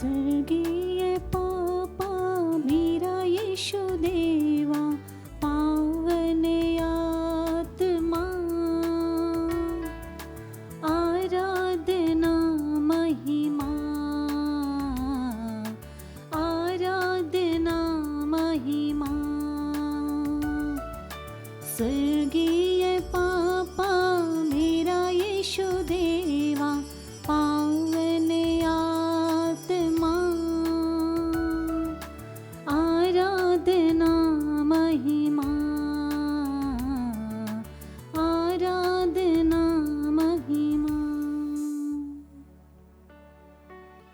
स्वर्गीय पापा मेरा यीशु देवा, पावन आत्मा, आराधना महिमा, आराधना महिमा। स्वर्गीय पापा मेरा यीशु देवा, पावन आत्मा, आराधना महिमा, आराधना महिमा।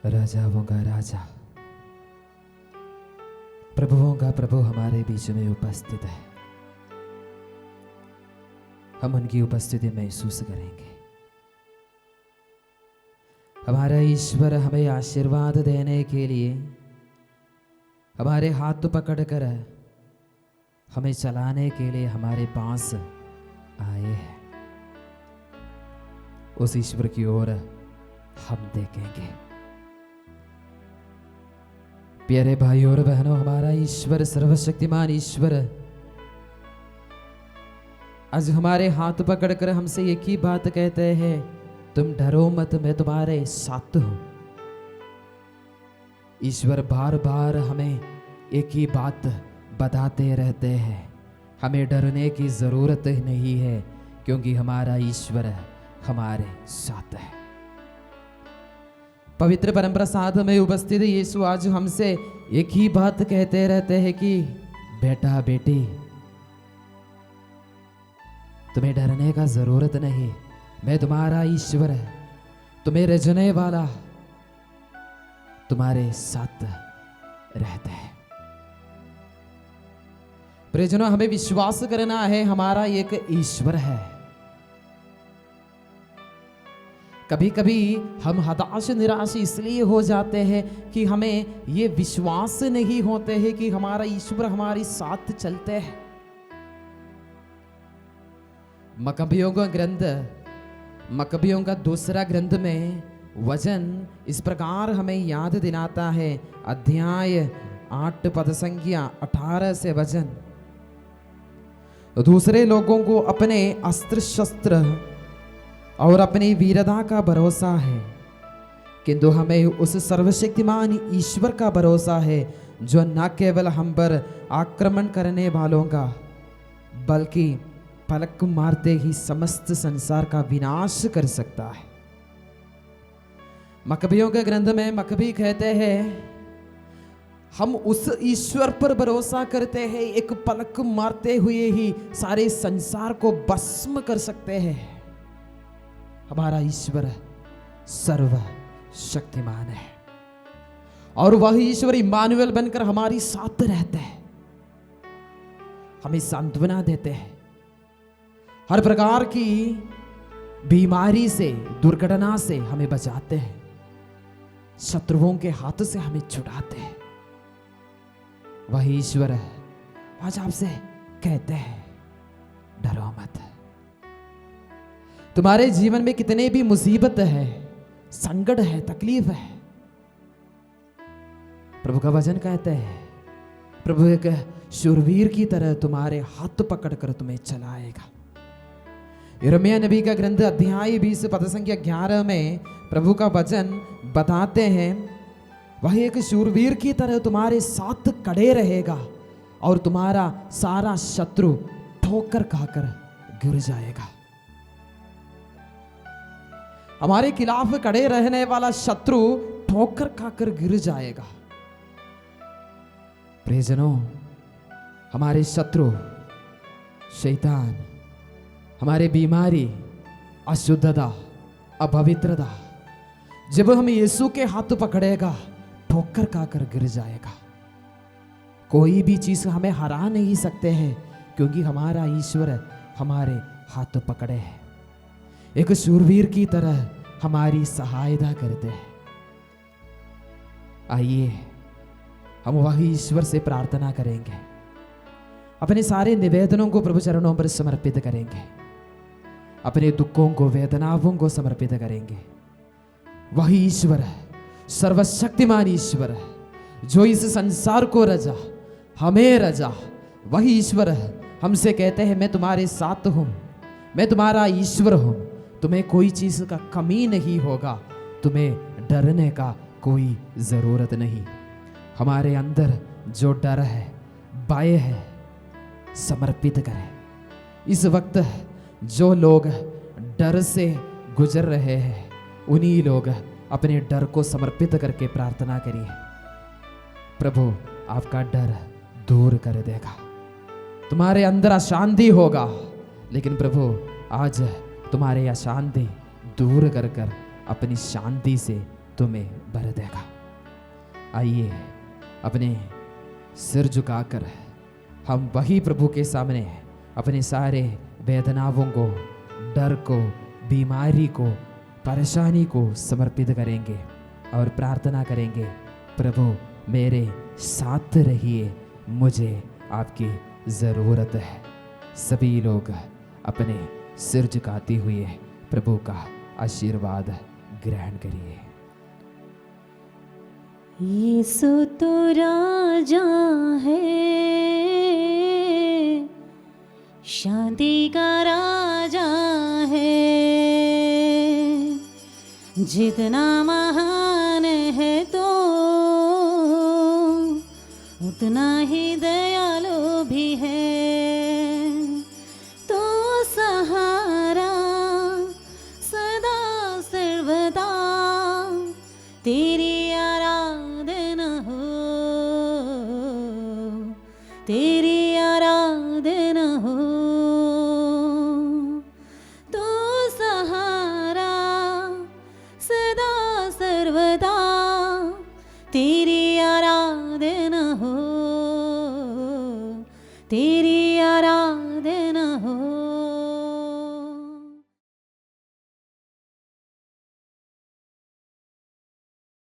राजाओं का राजा, प्रभुओं का प्रभु हमारे बीच में उपस्थित है। हम उनकी उपस्थिति महसूस करेंगे। हमारा ईश्वर हमें आशीर्वाद देने के लिए हमारे हाथ पकड़कर हमें चलाने के लिए हमारे पास आए हैं। उस ईश्वर की ओर हम देखेंगे। प्यारे भाइयों और बहनों, हमारा ईश्वर सर्वशक्तिमान ईश्वर आज हमारे हाथ पकड़कर हमसे एक ही बात कहते हैं, तुम डरो मत, मैं तुम्हारे साथ हूं। ईश्वर बार बार हमें एक ही बात बताते रहते हैं, हमें डरने की जरूरत नहीं है, क्योंकि हमारा ईश्वर हमारे साथ है। पवित्र परम प्रसाद में उपस्थित यीशु आज हमसे एक ही बात कहते रहते हैं कि बेटा बेटी, तुम्हें डरने का जरूरत नहीं, मैं तुम्हारा ईश्वर, तुम्हें रजने वाला, तुम्हारे साथ रहते हैं। प्रियजनों, हमें विश्वास करना है हमारा एक ईश्वर है। कभी कभी हम हताश निराश इसलिए हो जाते हैं कि हमें ये विश्वास नहीं होते हैं कि हमारा ईश्वर हमारे साथ चलते हैं। मकबियों का ग्रंथ, मकबियों का दूसरा ग्रंथ में वचन इस प्रकार हमें याद दिलाता है, अध्याय 8 पद संख्या 18 से वचन, दूसरे लोगों को अपने अस्त्र शस्त्र और अपनी वीरता का भरोसा है, किंतु हमें उस सर्वशक्तिमान ईश्वर का भरोसा है जो न केवल हम पर आक्रमण करने वालों का बल्कि पलक मारते ही समस्त संसार का विनाश कर सकता है। मकबियों के ग्रंथ में मकबी कहते हैं, हम उस ईश्वर पर भरोसा करते हैं, एक पलक मारते हुए ही सारे संसार को भस्म कर सकते हैं। हमारा ईश्वर सर्वशक्तिमान है और वह ईश्वर इम्मानुएल बनकर हमारी साथ रहते हैं, हमें सांत्वना देते हैं, हर प्रकार की बीमारी से, दुर्घटना से हमें बचाते हैं, शत्रुओं के हाथ से हमें छुड़ाते हैं। वही ईश्वर आज आपसे कहते हैं, डरो मत। तुम्हारे जीवन में कितने भी मुसीबत है, संकट है, तकलीफ है, प्रभु का वचन कहते हैं, प्रभु एक शूरवीर की तरह तुम्हारे हाथ पकड़कर तुम्हें चलाएगा। यिर्मयाह नबी का ग्रंथ अध्याय 20 पद संख्या 11 में प्रभु का वचन बताते हैं, वह एक शूरवीर की तरह तुम्हारे साथ खड़े रहेगा और तुम्हारा सारा शत्रु ठोकर खाकर गिर जाएगा। हमारे खिलाफ खड़े रहने वाला शत्रु ठोकर खाकर गिर जाएगा। प्रियजनों, हमारे शत्रु शैतान, हमारे बीमारी, अशुद्धता, अपवित्रता, जब हम यीशु के हाथ पकड़ेगा ठोकर खाकर गिर जाएगा। कोई भी चीज हमें हरा नहीं सकते हैं, क्योंकि हमारा ईश्वर हमारे हाथ पकड़े है, एक शूरवीर की तरह हमारी सहायता करते हैं। आइए हम वही ईश्वर से प्रार्थना करेंगे, अपने सारे निवेदनों को प्रभु चरणों पर समर्पित करेंगे, अपने दुखों को, वेदनाओं को समर्पित करेंगे। वही ईश्वर है सर्वशक्तिमान ईश्वर है, जो इस संसार को रजा, हमें रजा, वही ईश्वर है। हमसे कहते हैं मैं तुम्हारे साथ हूँ, मैं तुम्हारा ईश्वर हूँ, तुम्हें कोई चीज़ का कमी नहीं होगा, तुम्हें डरने का कोई ज़रूरत नहीं। हमारे अंदर जो डर है, भय है, समर्पित करें। इस वक्त जो लोग डर से गुजर रहे हैं, उन्हीं लोग अपने डर को समर्पित करके प्रार्थना करिए। प्रभु आपका डर दूर कर देगा। तुम्हारे अंदर अशांति होगा, लेकिन प्रभु आज तुम्हारे अशांति दूर कर कर अपनी शांति से तुम्हें भर देगा। आइए अपने सिर झुकाकर हम वही प्रभु के सामने अपने सारे वेदनाओं को, डर को, बीमारी को, परेशानी को समर्पित करेंगे और प्रार्थना करेंगे, प्रभु मेरे साथ रहिए, मुझे आपकी ज़रूरत है। सभी लोग अपने सिर झुकाते हुए प्रभु का आशीर्वाद ग्रहण करिए। यीशु तो राजा है, शांति का राजा है, जितना महान है तो उतना ही दयालु भी है। तो सहारा सदा सर्वदा तेरी आराधना हो, तेरी आराधना हो। तो सहारा सदा सर्वदा तेरी आराधना हो, तेरी